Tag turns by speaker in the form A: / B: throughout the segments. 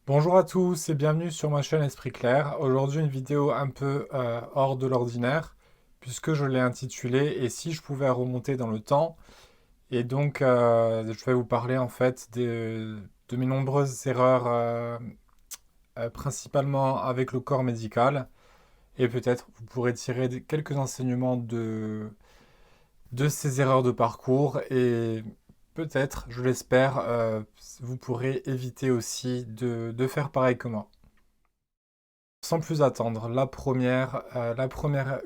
A: Bonjour à tous et bienvenue sur ma chaîne Esprit Clair. Aujourd'hui une vidéo un peu hors de l'ordinaire puisque je l'ai intitulée «Et si je pouvais remonter dans le temps?» Et donc je vais vous parler en fait de mes nombreuses erreurs, principalement avec le corps médical. Et peut-être vous pourrez tirer quelques enseignements de ces erreurs de parcours et peut-être, je l'espère, vous pourrez éviter aussi de faire pareil que moi. Sans plus attendre, la première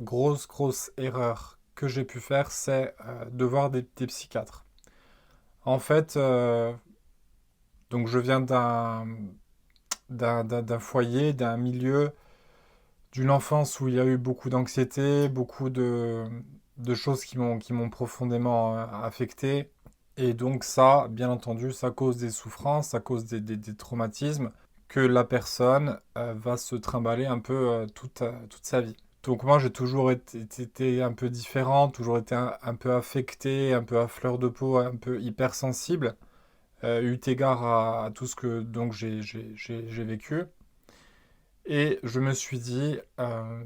A: grosse erreur que j'ai pu faire, c'est de voir des psychiatres. En fait, donc je viens d'un foyer, d'un milieu, d'une enfance où il y a eu beaucoup d'anxiété, beaucoup de choses qui m'ont profondément affecté. Et donc ça, bien entendu, ça cause des souffrances, ça cause des traumatismes que la personne va se trimballer un peu toute sa vie. Donc moi, j'ai toujours été un peu différent, toujours été un peu affecté, un peu à fleur de peau, un peu hypersensible, eu égard à tout ce que donc j'ai vécu. Et je me suis dit,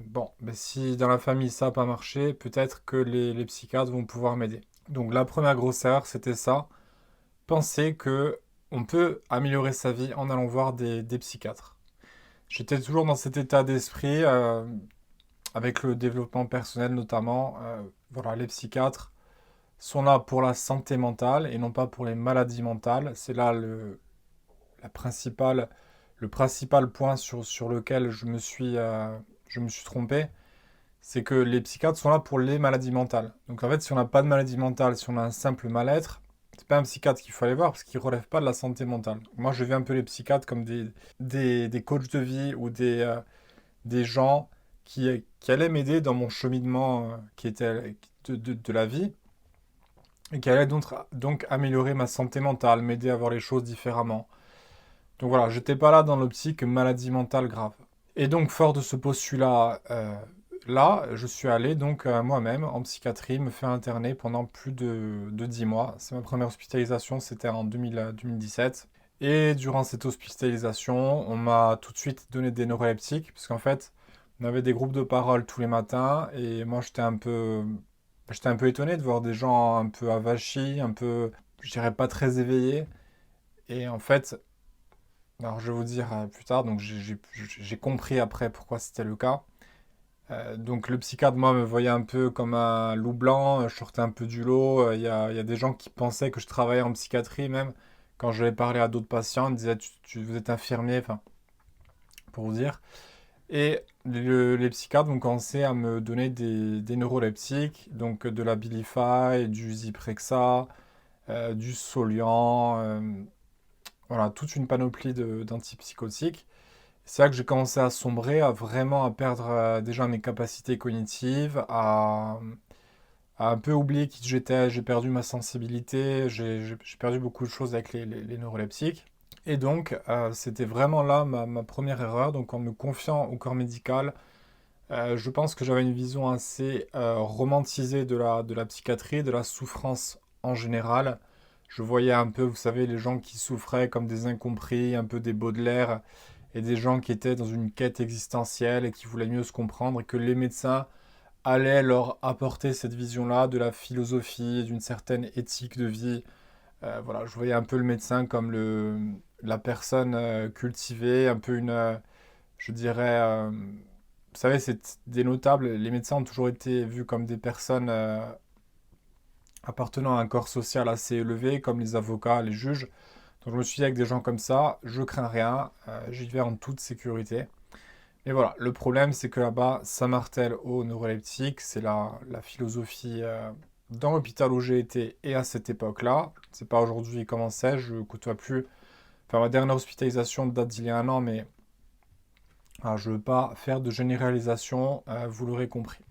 A: bon, ben, si dans la famille ça n'a pas marché, peut-être que les psychiatres vont pouvoir m'aider. Donc la première grosse erreur, c'était ça, penser que on peut améliorer sa vie en allant voir des psychiatres. J'étais toujours dans cet état d'esprit, avec le développement personnel notamment. Voilà, les psychiatres sont là pour la santé mentale et non pas pour les maladies mentales. C'est là la principale, le principal point sur lequel je me suis trompé. C'est que les psychiatres sont là pour les maladies mentales. Donc en fait, si on n'a pas de maladie mentale, si on a un simple mal-être, c'est pas un psychiatre qu'il faut aller voir parce qu'il ne relève pas de la santé mentale. Moi, je vis un peu les psychiatres comme des coachs de vie ou des gens qui allaient m'aider dans mon cheminement qui était de la vie et qui allaient donc améliorer ma santé mentale, m'aider à voir les choses différemment. Donc voilà, j'étais pas là dans l'optique maladie mentale grave. Et donc, fort de ce postulat là, je suis allé donc moi-même en psychiatrie me faire interner pendant plus de 10 mois. C'est ma première hospitalisation, c'était en 2017. Et durant cette hospitalisation, on m'a tout de suite donné des neuroleptiques, parce qu'en fait, on avait des groupes de parole tous les matins, et moi j'étais un peu étonné de voir des gens un peu avachis, un peu, je dirais pas très éveillés. Et en fait, alors je vais vous dire plus tard, donc j'ai compris après pourquoi c'était le cas. Donc le psychiatre, moi, me voyait un peu comme un loup blanc, je sortais un peu du lot. Il y a des gens qui pensaient que je travaillais en psychiatrie même. Quand je vais parler à d'autres patients, ils me disaient, vous êtes infirmier, enfin, pour vous dire. Et les psychiatres vont commencer à me donner des neuroleptiques, donc de la Abilify, du Zyprexa, du Soliant, voilà, toute une panoplie d'antipsychotiques. C'est là que j'ai commencé à sombrer, à vraiment à perdre déjà mes capacités cognitives, à un peu oublier qui j'étais. J'ai perdu ma sensibilité, j'ai perdu beaucoup de choses avec les neuroleptiques. Et donc, c'était vraiment là ma première erreur. Donc, en me confiant au corps médical, je pense que j'avais une vision assez romantisée de la psychiatrie, de la souffrance en général. Je voyais un peu, vous savez, les gens qui souffraient comme des incompris, un peu des Baudelaire, et des gens qui étaient dans une quête existentielle et qui voulaient mieux se comprendre, et que les médecins allaient leur apporter cette vision-là de la philosophie, d'une certaine éthique de vie. Voilà, je voyais un peu le médecin comme la personne cultivée, un peu je dirais, vous savez, c'est des notables. Les médecins ont toujours été vus comme des personnes appartenant à un corps social assez élevé, comme les avocats, les juges. Donc je me suis dit, avec des gens comme ça, je crains rien, j'y vais en toute sécurité. Mais voilà, le problème c'est que là-bas, ça martèle au neuroleptique, c'est la philosophie dans l'hôpital où j'ai été et à cette époque-là. C'est pas aujourd'hui comment c'est, je côtoie plus. Enfin, ma dernière hospitalisation date d'il y a un an, mais je ne veux pas faire de généralisation, vous l'aurez compris.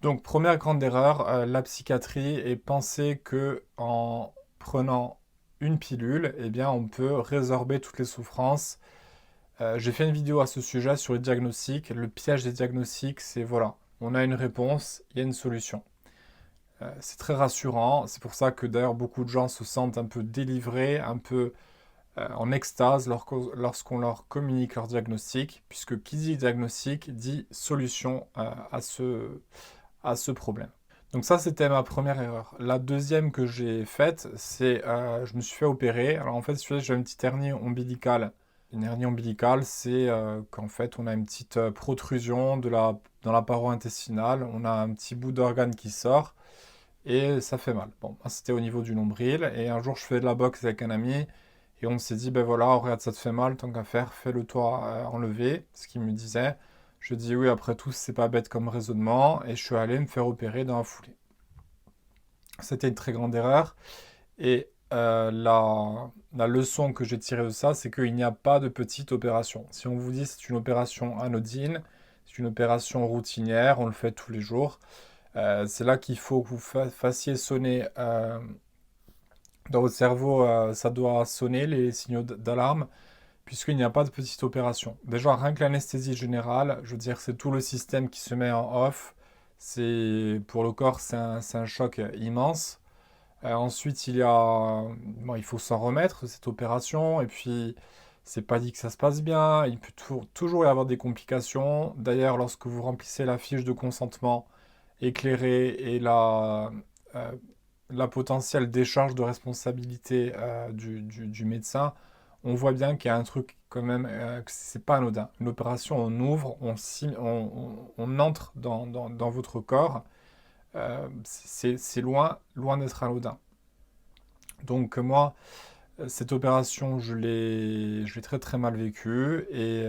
A: Donc, première grande erreur, la psychiatrie et penser que en prenant une pilule, eh bien, on peut résorber toutes les souffrances. J'ai fait une vidéo à ce sujet sur les diagnostics. Le piège des diagnostics, c'est voilà, on a une réponse, il y a une solution. C'est très rassurant. C'est pour ça que d'ailleurs beaucoup de gens se sentent un peu délivrés, un peu en extase lorsqu'on leur communique leur diagnostic, puisque qui dit diagnostic dit solution à ce problème. Donc ça, c'était ma première erreur. La deuxième que j'ai faite, c'est je me suis fait opérer. Alors en fait, j'ai une petite hernie ombilicale. Une hernie ombilicale, c'est qu'en fait, on a une petite protrusion dans la paroi intestinale. On a un petit bout d'organe qui sort et ça fait mal. Bon, moi, c'était au niveau du nombril. Et un jour, je fais de la boxe avec un ami et on s'est dit, ben voilà, regarde, ça te fait mal, tant qu'à faire, fais-le toi enlever. Ce qu'il me disait. Je dis oui, après tout, c'est pas bête comme raisonnement. Et je suis allé me faire opérer dans la foulée. C'était une très grande erreur. Et la leçon que j'ai tirée de ça, c'est qu'il n'y a pas de petite opération. Si on vous dit c'est une opération anodine, c'est une opération routinière, on le fait tous les jours, c'est là qu'il faut que vous fassiez sonner dans votre cerveau, ça doit sonner les signaux d'alarme, puisqu'il n'y a pas de petite opération. Déjà, rien que l'anesthésie générale, je veux dire, c'est tout le système qui se met en off. Pour le corps, c'est un choc immense. Ensuite, bon, il faut s'en remettre de cette opération. Et puis, c'est pas dit que ça se passe bien. Il peut toujours y avoir des complications. D'ailleurs, lorsque vous remplissez la fiche de consentement éclairée et euh, la potentielle décharge de responsabilité du médecin, on voit bien qu'il y a un truc quand même, que c'est pas anodin. Une opération, on ouvre, on entre dans votre corps. C'est loin d'être anodin. Donc moi, cette opération, je l'ai très très mal vécue et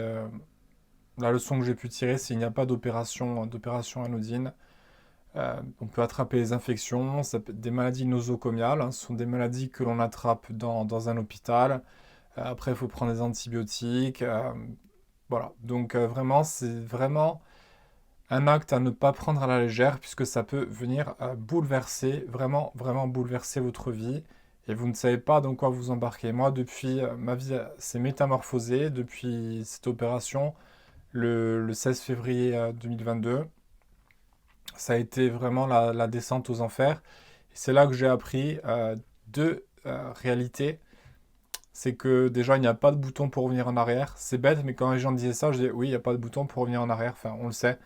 A: la leçon que j'ai pu tirer, c'est qu'il n'y a pas d'opération anodine. On peut attraper les infections, des maladies nosocomiales, hein, ce sont des maladies que l'on attrape dans un hôpital. Après, il faut prendre des antibiotiques. Voilà, donc vraiment, c'est vraiment un acte à ne pas prendre à la légère puisque ça peut venir bouleverser, vraiment, vraiment bouleverser votre vie et vous ne savez pas dans quoi vous embarquez. Moi, depuis, ma vie s'est métamorphosée depuis cette opération le 16 février 2022. Ça a été vraiment la descente aux enfers. Et c'est là que j'ai appris deux réalités. C'est que déjà, il n'y a pas de bouton pour revenir en arrière. C'est bête, mais quand les gens disaient ça, je dis oui, il n'y a pas de bouton pour revenir en arrière. Enfin, on le sait.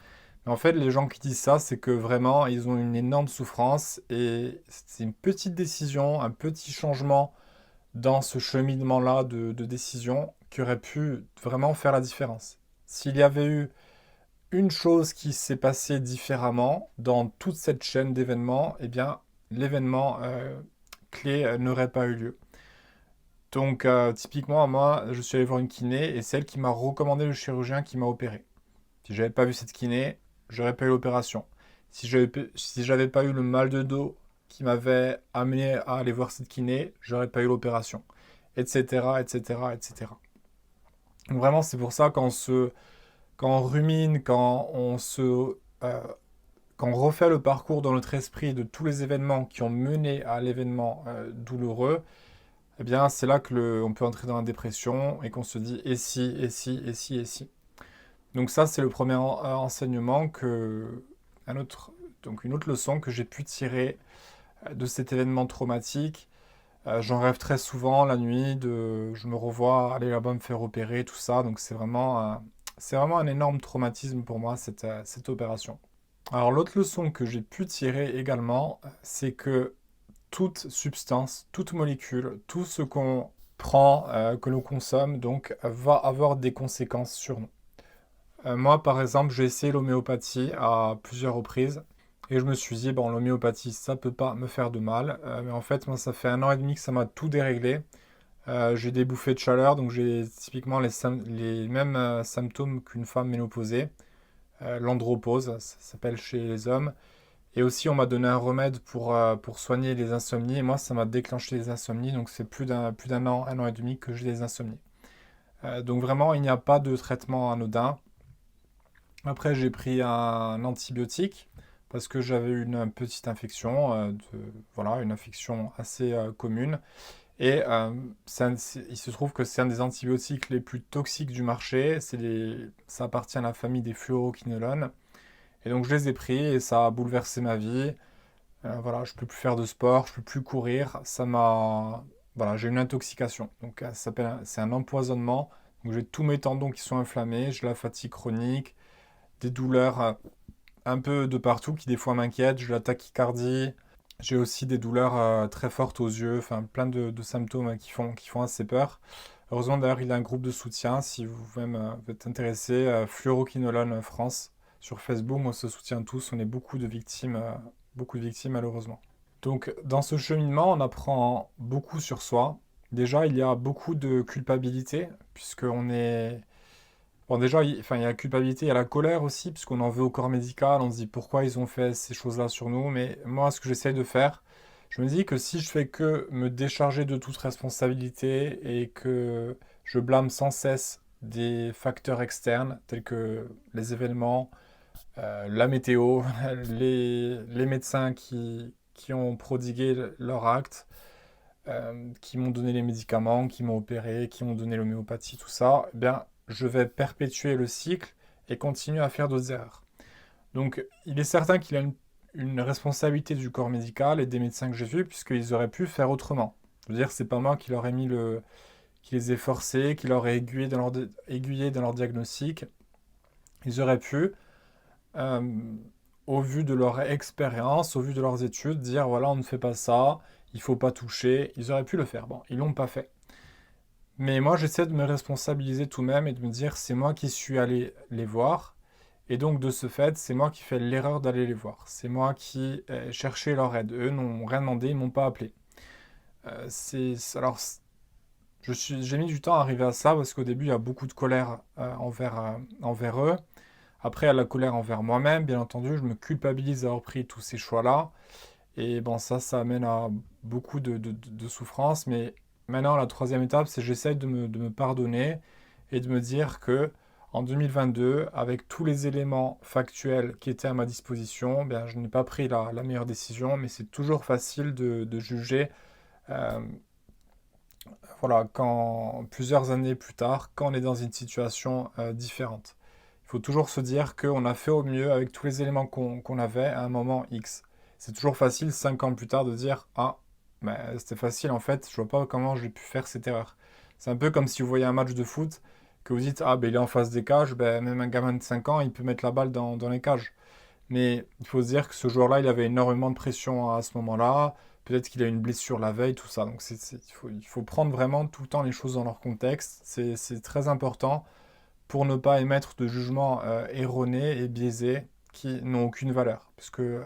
A: Mais en fait, les gens qui disent ça, c'est que vraiment, ils ont une énorme souffrance et c'est une petite décision, un petit changement dans ce cheminement-là de décision qui aurait pu vraiment faire la différence. S'il y avait eu une chose qui s'est passée différemment dans toute cette chaîne d'événements, eh bien, l'événement clé n'aurait pas eu lieu. Donc, typiquement, moi, je suis allé voir une kiné et c'est elle qui m'a recommandé le chirurgien qui m'a opéré. Si j'avais pas vu cette kiné, j'aurais pas eu l'opération. Si j'avais pas eu le mal de dos qui m'avait amené à aller voir cette kiné, j'aurais pas eu l'opération. Etc., etc., etc. Donc vraiment, c'est pour ça quand on rumine, quand on refait le parcours dans notre esprit de tous les événements qui ont mené à l'événement douloureux, eh bien, c'est là que on peut entrer dans la dépression et qu'on se dit et si, et si, et si, et si. Donc ça, c'est le premier enseignement donc une autre leçon que j'ai pu tirer de cet événement traumatique. J'en rêve très souvent la nuit, je me revois aller là-bas me faire opérer, tout ça. Donc c'est vraiment un énorme traumatisme pour moi, cette opération. Alors l'autre leçon que j'ai pu tirer également, c'est que toute substance, toute molécule, tout ce qu'on prend, que l'on consomme, donc va avoir des conséquences sur nous. Moi, par exemple, j'ai essayé l'homéopathie à plusieurs reprises et je me suis dit, bon, l'homéopathie, ça peut pas me faire de mal. Mais en fait, moi, ça fait 1 an et demi que ça m'a tout déréglé. J'ai des bouffées de chaleur, donc j'ai typiquement les mêmes symptômes qu'une femme ménopausée. L'andropause, ça s'appelle chez les hommes. Et aussi, on m'a donné un remède pour soigner les insomnies. Et moi, ça m'a déclenché les insomnies. Donc, c'est plus d'un an, 1 an et demi que j'ai des insomnies. Donc, vraiment, il n'y a pas de traitement anodin. Après, j'ai pris un antibiotique parce que j'avais une petite infection, voilà, une infection assez commune. Et il se trouve que c'est un des antibiotiques les plus toxiques du marché. Ça appartient à la famille des fluoroquinolones. Et donc je les ai pris et ça a bouleversé ma vie. Voilà, je peux plus faire de sport, je peux plus courir. voilà, j'ai une intoxication. Donc c'est un empoisonnement. Donc j'ai tous mes tendons qui sont inflammés, j'ai la fatigue chronique, des douleurs un peu de partout qui des fois m'inquiètent, j'ai la tachycardie, j'ai aussi des douleurs très fortes aux yeux, enfin plein de symptômes qui font assez peur. Heureusement d'ailleurs il a un groupe de soutien si vous-même vous êtes intéressé, Fluoroquinolone France sur Facebook, on se soutient tous, on est beaucoup de victimes malheureusement. Donc dans ce cheminement on apprend beaucoup sur soi. Déjà il y a beaucoup de culpabilité puisqu'on est... Bon, déjà, enfin, il y a la culpabilité, il y a la colère aussi, puisqu'on en veut au corps médical, on se dit pourquoi ils ont fait ces choses-là sur nous. Mais moi, ce que j'essaye de faire, je me dis que si je fais que me décharger de toute responsabilité et que je blâme sans cesse des facteurs externes, tels que les événements, la météo, les médecins qui ont prodigué leur acte, qui m'ont donné les médicaments, qui m'ont opéré, qui m'ont donné l'homéopathie, tout ça, eh bien, je vais perpétuer le cycle et continuer à faire d'autres erreurs. Donc, il est certain qu'il y a une responsabilité du corps médical et des médecins que j'ai vus, puisqu'ils auraient pu faire autrement. Je veux dire, c'est pas moi qui leur ai qui les ai forcés, qui leur ai aiguillé dans leur diagnostic. Ils auraient pu, euh, au vu de leur expérience, au vu de leurs études, dire voilà, on ne fait pas ça, il faut pas toucher. Ils auraient pu le faire. Bon, ils l'ont pas fait. Mais moi, j'essaie de me responsabiliser tout de même et de me dire, c'est moi qui suis allé les voir. Et donc, de ce fait, c'est moi qui fais l'erreur d'aller les voir. C'est moi qui ai cherché leur aide. Eux n'ont rien demandé, ils m'ont pas appelé. Alors, j'ai mis du temps à arriver à ça parce qu'au début, il y a beaucoup de colère envers eux. Après, il y a la colère envers moi-même, bien entendu. Je me culpabilise d'avoir pris tous ces choix-là. Et bon, ça amène à beaucoup de souffrance. Mais maintenant, la troisième étape, c'est que j'essaie de me pardonner et de me dire que en 2022, avec tous les éléments factuels qui étaient à ma disposition, bien, je n'ai pas pris la meilleure décision, mais c'est toujours facile de juger, euh, voilà, quand plusieurs années plus tard, quand on est dans une situation différente. Il faut toujours se dire qu'on a fait au mieux avec tous les éléments qu'on avait à un moment X. C'est toujours facile, 5 ans plus tard, de dire ah, mais c'était facile en fait, je vois pas comment j'ai pu faire cette erreur. C'est un peu comme si vous voyez un match de foot, que vous dites ah, ben il est en face des cages, ben, même un gamin de 5 ans, il peut mettre la balle dans les cages. Mais il faut se dire que ce joueur-là, il avait énormément de pression à ce moment-là. Peut-être qu'il a eu une blessure la veille, tout ça. Donc il faut prendre vraiment tout le temps les choses dans leur contexte. C'est très important pour ne pas émettre de jugements erronés et biaisés qui n'ont aucune valeur. Parce que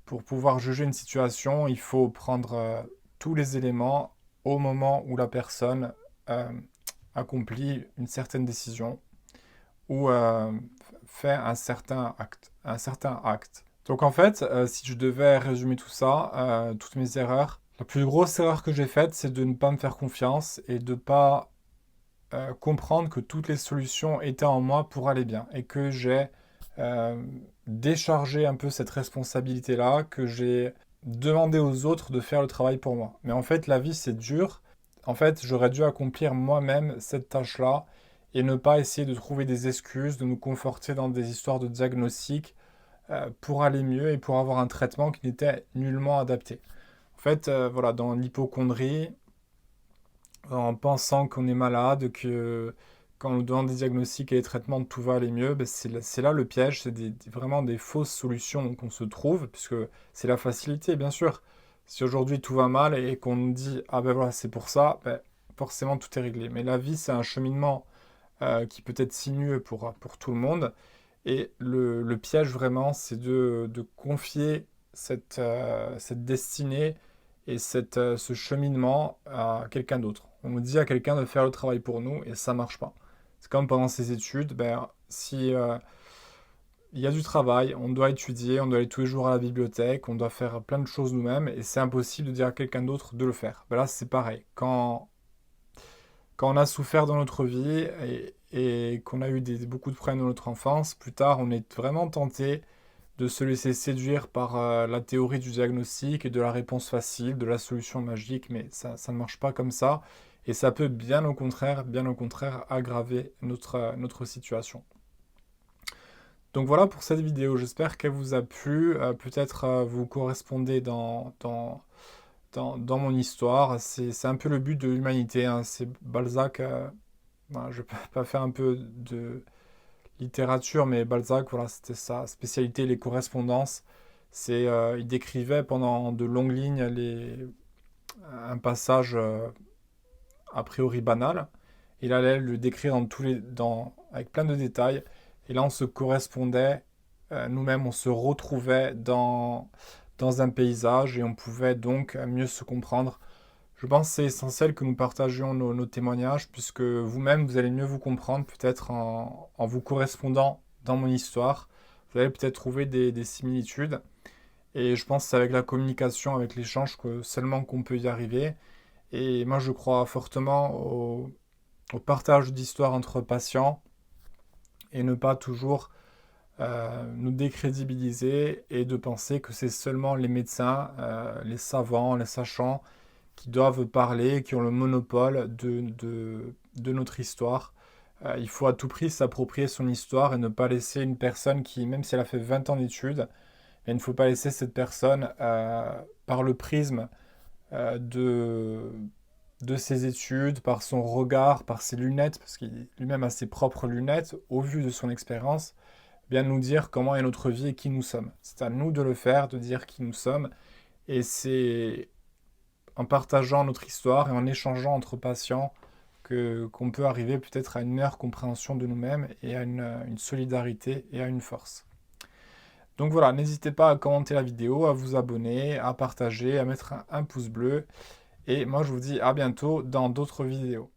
A: pour pouvoir juger une situation, il faut prendre tous les éléments au moment où la personne euh, accomplit une certaine décision ou fait un certain acte. Donc en fait, si je devais résumer tout ça, toutes mes erreurs, la plus grosse erreur que j'ai faite, c'est de ne pas me faire confiance et de ne pas comprendre que toutes les solutions étaient en moi pour aller bien et que j'ai euh, déchargé un peu cette responsabilité-là, que j'ai demandé aux autres de faire le travail pour moi. Mais en fait, la vie, c'est dur. En fait, j'aurais dû accomplir moi-même cette tâche-là et ne pas essayer de trouver des excuses, de nous conforter dans des histoires de diagnostic pour aller mieux et pour avoir un traitement qui n'était nullement adapté. En fait, voilà, dans l'hypocondrie, en pensant qu'on est malade, que quand on nous demande des diagnostics et des traitements, tout va aller mieux, ben c'est là le piège, c'est vraiment des fausses solutions qu'on se trouve, puisque c'est la facilité, bien sûr. Si aujourd'hui tout va mal et qu'on nous dit, ah ben voilà, c'est pour ça, ben, forcément tout est réglé. Mais la vie, c'est un cheminement qui peut être sinueux pour tout le monde. Et le piège vraiment, c'est de confier cette destinée et ce cheminement à quelqu'un d'autre. On nous dit à quelqu'un de faire le travail pour nous et ça marche pas. C'est comme pendant ses études, ben, si il y a du travail, on doit étudier, on doit aller tous les jours à la bibliothèque, on doit faire plein de choses nous-mêmes et c'est impossible de dire à quelqu'un d'autre de le faire. Ben là, c'est pareil. Quand on a souffert dans notre vie et qu'on a eu beaucoup de problèmes dans notre enfance, plus tard, on est vraiment tenté de se laisser séduire par la théorie du diagnostic et de la réponse facile, de la solution magique, mais ça ne marche pas comme ça. Et ça peut bien au contraire, aggraver notre situation. Donc voilà pour cette vidéo, j'espère qu'elle vous a plu, peut-être vous correspondez dans mon histoire. C'est un peu le but de l'humanité, hein. C'est Balzac, voilà, je vais pas faire un peu de littérature, mais Balzac, voilà, c'était sa spécialité, les correspondances. Il décrivait pendant de longues lignes un passage a priori banal. Il allait le décrire avec plein de détails. Et là, on se correspondait, nous-mêmes, on se retrouvait dans un paysage et on pouvait donc mieux se comprendre. Je pense que c'est essentiel que nous partagions nos témoignages, puisque vous-même, vous allez mieux vous comprendre, peut-être en vous correspondant dans mon histoire. Vous allez peut-être trouver des similitudes. Et je pense que c'est avec la communication, avec l'échange, que seulement qu'on peut y arriver. Et moi, je crois fortement au partage d'histoires entre patients et ne pas toujours nous décrédibiliser et de penser que c'est seulement les médecins, les savants, les sachants qui doivent parler, qui ont le monopole de notre histoire. Il faut à tout prix s'approprier son histoire et ne pas laisser une personne qui, même si elle a fait 20 ans d'études, il ne faut pas laisser cette personne, par le prisme de ses études, par son regard, par ses lunettes, parce qu'il lui-même a ses propres lunettes, au vu de son expérience, bien nous dire comment est notre vie et qui nous sommes. C'est à nous de le faire, de dire qui nous sommes, et c'est en partageant notre histoire et en échangeant entre patients qu'on peut arriver peut-être à une meilleure compréhension de nous-mêmes et à une solidarité et à une force. Donc voilà, n'hésitez pas à commenter la vidéo, à vous abonner, à partager, à mettre un pouce bleu. Et moi, je vous dis à bientôt dans d'autres vidéos.